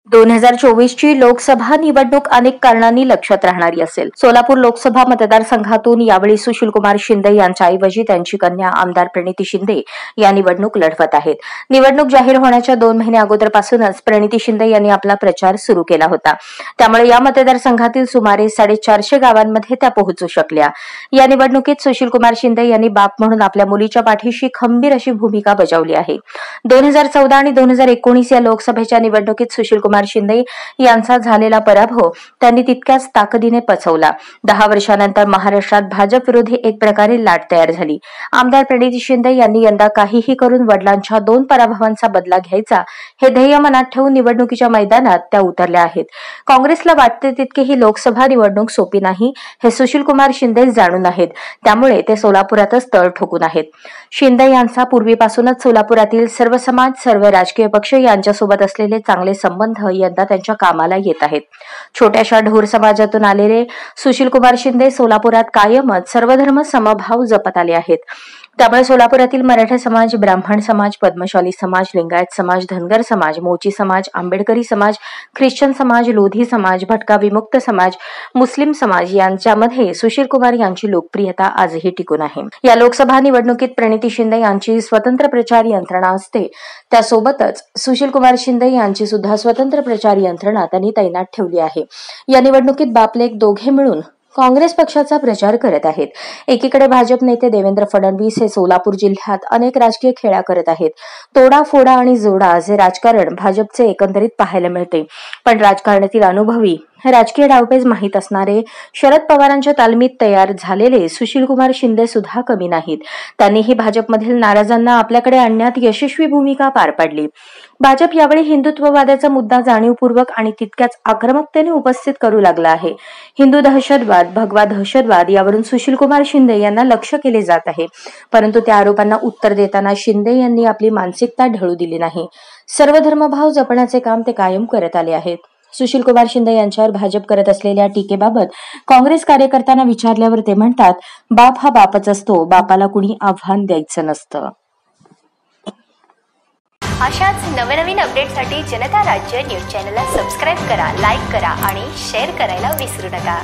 2024 ची लोकसभा निवडणूक अनेक कारणांनी लक्षात राहणारी असेल. सोलापूर लोकसभा मतदारसंघातून यावेळी सुशीलकुमार शिंदे यांच्याऐवजी त्यांची कन्या आमदार प्रणिती शिंदे या निवडणूक लढवत आहेत. निवडणूक जाहीर होण्याच्या 2 महिने अगोदरपासूनच प्रणिती शिंदे यांनी आपला प्रचार सुरू केला होता. त्यामुळे या मतदारसंघातील सुमारे 450 गावांमध्ये त्या पोहोचू शकल्या. या निवडणुकीत सुशीलकुमार शिंदे यांनी बाप म्हणून आपल्या मुलीच्या पाठीशी खंबीर अशी भूमिका बजावली आहे. 2014 आणि 2019 या लोकसभेच्या निवडणुकीत सुशीलकुमार शिंदे यांचा झालेला पराभव त्यांनी तितक्याच ताकदीने पचवला. 10 वर्षांनंतर महाराष्ट्रात भाजप विरोधी एक प्रकारे लाट तयार झाली. आमदार प्रणिती शिंदे यांनी यंदा काहीही करून वडिलांच्या 2 पराभवांचा बदला घ्यायचा हे ध्येय मनात ठेवून निवडणुकीच्या मैदानात त्या उतरल्या आहेत. काँग्रेसला वाटते तितकी ही लोकसभा निवडणूक सोपी नाही हे सुशीलकुमार शिंदे जाणून आहेत. त्यामुळे ते सोलापुरातच तळ ठोकून आहेत. शिंदे यांचा पूर्वीपासूनच सोलापुरातील सर्व समाज, सर्व राजकीय पक्ष यांच्यासोबत असलेले चांगले संबंध यंदा त्यांच्या कामाला येत आहेत. छोट्याशा ढोर समाजातून आलेले सुशीलकुमार शिंदे सोलापुरात कायमच सर्वधर्म समभाव जपत आले आहेत. त्यामुळे सोलापुरातील मराठा समाज, ब्राह्मण समाज, पद्मशाली समाज, लिंगायत समाज, धनगर समाज, मोची समाज, आंबेडकरी समाज, ख्रिश्चन समाज, लोधी समाज, भटका विमुक्त समाज, मुस्लिम समाज यांच्यामध्ये सुशीलकुमार यांची लोकप्रियता आजही टिकून आहे. या लोकसभा निवडणुकीत प्रणिती शिंदे यांची स्वतंत्र प्रचार यंत्रणा असते. त्यासोबतच सुशीलकुमार शिंदे यांची सुद्धा स्वतंत्र प्रचार यंत्रणा त्यांनी तैनात ठेवली आहे. या निवडणुकीत बाप-लेक दोघे मिळून काँग्रेस पक्षाचा प्रचार करत आहेत. एकीकडे भाजप नेते देवेंद्र फडणवीस हे सोलापूर जिल्ह्यात अनेक राजकीय खेळा करत आहेत. तोडा फोडा आणि जोडा असे राजकारण भाजपचे एकंदरीत पाहायला मिळते. पण राजकारणातील अनुभवी राजकीय डावपेच माहीत असणारे शरद पवारांच्या तालमीत तयार झालेले सुशीलकुमार शिंदे सुद्धा कमी नाहीत. त्यांनीही भाजपमधील नाराजांना आपल्याकडे आणण्यात यशस्वी भूमिका पार पाडली. भाजप यावेळी हिंदुत्ववादाचा मुद्दा जाणीवपूर्वक आणि तितक्याच आक्रमकतेने उपस्थित करू लागला आहे. हिंदू दहशतवाद, भगवा दहशतवाद यावरून सुशीलकुमार शिंदे यांना लक्ष्य केले जात आहे. परंतु त्या आरोपांना उत्तर देताना शिंदे यांनी आपली मानसिकता ढळू दिली नाही. सर्व धर्मभाव जपण्याचे काम ते कायम करत आले आहेत. सुशीलकुमार शिंदे यांच्यावर भाजप करत असलेल्या टीकेबाबत काँग्रेस कार्यकर्त्यांना विचारल्यावर ते म्हणतात, बाप हा बापच असतो, बापाला कुणी आव्हान द्यायचं नसतं. अशाच नवनवीन अपडेटसाठी जनता राज्य न्यूज चॅनलला सबस्क्राईब करा, लाईक करा आणि शेअर करायला विसरू नका.